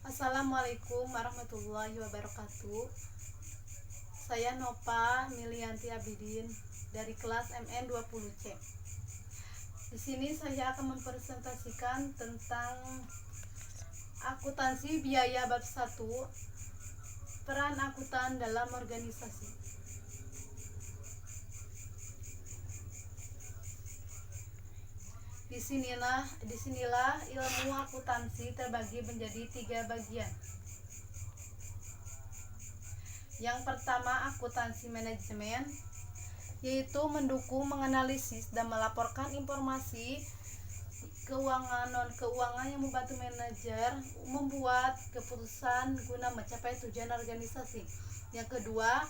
Assalamualaikum warahmatullahi wabarakatuh. Saya Nova Milianti Abidin dari kelas MN 20C. Di sini saya akan mempresentasikan tentang akuntansi biaya bab 1, peran akuntan dalam organisasi. Disinilah ilmu akuntansi terbagi menjadi 3 bagian. Yang pertama, akuntansi manajemen, yaitu mendukung, menganalisis, dan melaporkan informasi keuangan non-keuangan yang membantu manajer membuat keputusan guna mencapai tujuan organisasi. Yang kedua,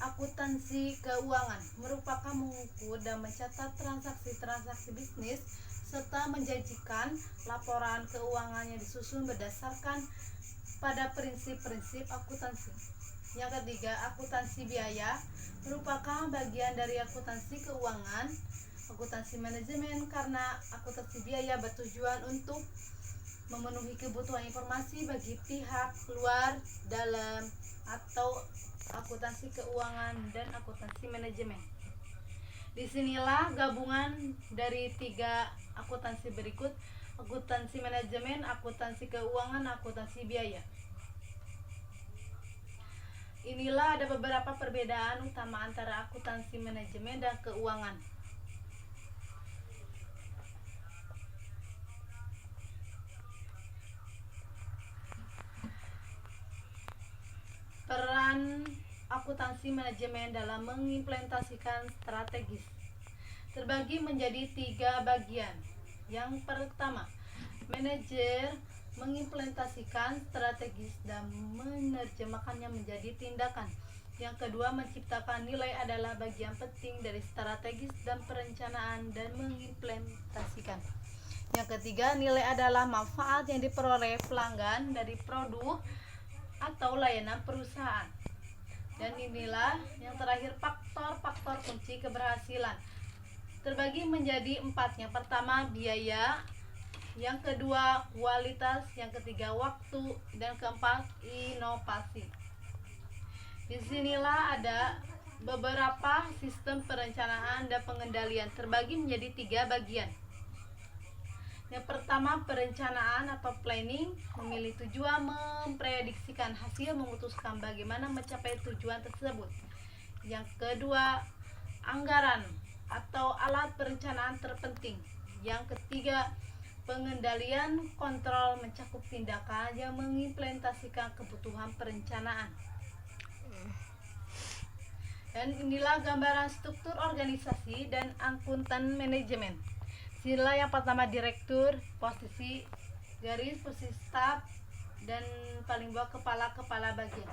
akuntansi keuangan merupakan mengukur dan mencatat transaksi-transaksi bisnis serta menjanjikan laporan keuangan yang disusun berdasarkan pada prinsip-prinsip akuntansi. Yang ketiga, akuntansi biaya merupakan bagian dari akuntansi keuangan. Akuntansi manajemen karena akuntansi biaya bertujuan untuk memenuhi kebutuhan informasi bagi pihak luar, dalam, atau akuntansi keuangan dan akuntansi manajemen. Disinilah gabungan dari 3 akuntansi berikut: akuntansi manajemen, akuntansi keuangan, akuntansi biaya. Inilah ada beberapa perbedaan utama antara akuntansi manajemen dan keuangan. Peran akuntansi manajemen dalam mengimplementasikan strategis terbagi menjadi 3 bagian. Yang pertama, manajer mengimplementasikan strategis dan menerjemahkannya menjadi tindakan. Yang kedua, menciptakan nilai adalah bagian penting dari strategis dan perencanaan dan mengimplementasikan. Yang ketiga, nilai adalah manfaat yang diperoleh pelanggan dari produk atau layanan perusahaan. Dan inilah yang terakhir, faktor-faktor kunci keberhasilan terbagi menjadi 4. Yang pertama, biaya. Yang kedua, kualitas. Yang ketiga, waktu. Dan keempat, inovasi. Disinilah ada beberapa sistem perencanaan dan pengendalian terbagi menjadi 3 bagian. Yang pertama, perencanaan atau planning, memilih tujuan, memprediksikan hasil, memutuskan bagaimana mencapai tujuan tersebut. Yang kedua, anggaran atau alat perencanaan terpenting. Yang ketiga, pengendalian, kontrol, mencakup tindakan yang mengimplementasikan kebutuhan perencanaan. Dan inilah gambaran struktur organisasi dan akuntan manajemen. Sila yang pertama, direktur, posisi garis, posisi staf, dan paling bawah kepala bagian.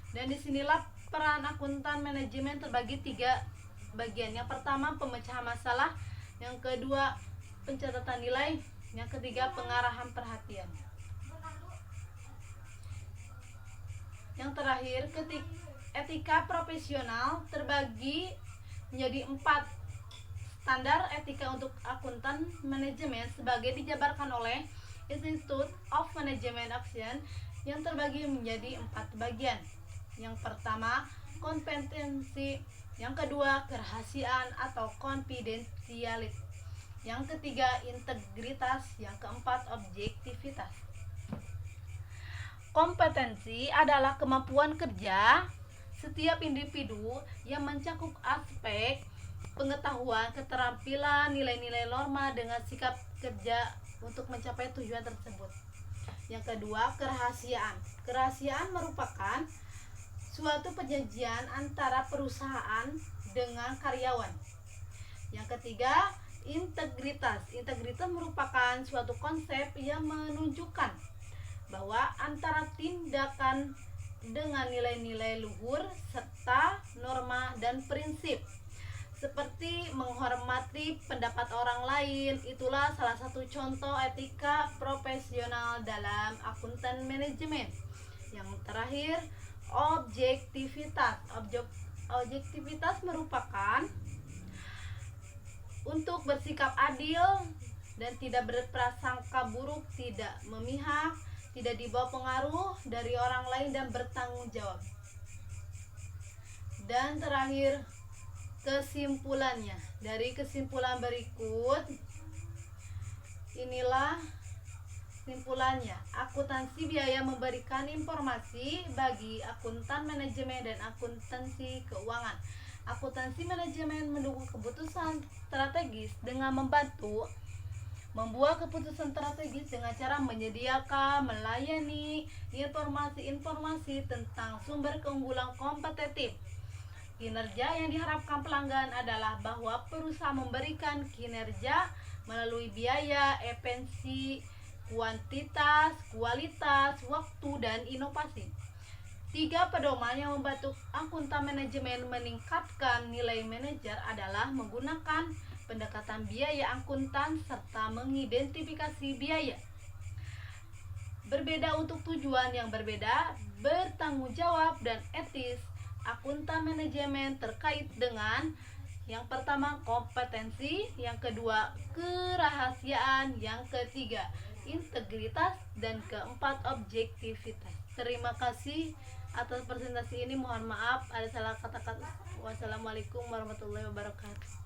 Dan disinilah peran akuntan manajemen terbagi 3 bagian. Yang pertama, pemecahan masalah. Yang kedua, pencatatan nilai. Yang ketiga, pengarahan perhatian. Yang terakhir, etika profesional terbagi menjadi 4. Standar etika untuk akuntan manajemen sebagai dijabarkan oleh Institute of Management Action yang terbagi menjadi 4 bagian. Yang pertama, kompetensi. Yang kedua, kerahasiaan atau confidentiality. Yang ketiga, integritas. Yang keempat, objektivitas. Kompetensi adalah kemampuan kerja setiap individu yang mencakup aspek pengetahuan, keterampilan, nilai-nilai norma dengan sikap kerja untuk mencapai tujuan tersebut. Yang kedua, kerahasiaan. Kerahasiaan merupakan suatu perjanjian antara perusahaan dengan karyawan. Yang ketiga, integritas. Integritas merupakan suatu konsep yang menunjukkan bahwa antara tindakan dengan nilai-nilai luhur serta norma dan prinsip seperti menghormati pendapat orang lain. Itulah salah satu contoh etika profesional dalam akuntan manajemen. Yang terakhir, objektivitas. Objektivitas merupakan untuk bersikap adil dan tidak berprasangka buruk, tidak memihak, tidak dibawa pengaruh dari orang lain dan bertanggung jawab. Dan terakhir, kesimpulannya. Dari kesimpulan berikut, inilah kesimpulannya. Akuntansi biaya memberikan informasi bagi akuntan manajemen dan akuntansi keuangan. Akuntansi manajemen mendukung keputusan strategis dengan membantu membuat keputusan strategis dengan cara menyediakan, melayani informasi-informasi tentang sumber keunggulan kompetitif. Kinerja yang diharapkan pelanggan adalah bahwa perusahaan memberikan kinerja melalui biaya, efisiensi, kuantitas, kualitas, waktu, dan inovasi. 3 pedoman yang membantu akuntan manajemen meningkatkan nilai manajer adalah menggunakan pendekatan biaya akuntan serta mengidentifikasi biaya berbeda untuk tujuan yang berbeda, bertanggung jawab dan etis. Akuntan manajemen terkait dengan yang pertama kompetensi, yang kedua kerahasiaan, yang ketiga integritas, dan keempat objektivitas. Terima kasih atas presentasi ini. Mohon maaf ada salah kata-kata. Wassalamualaikum warahmatullahi wabarakatuh.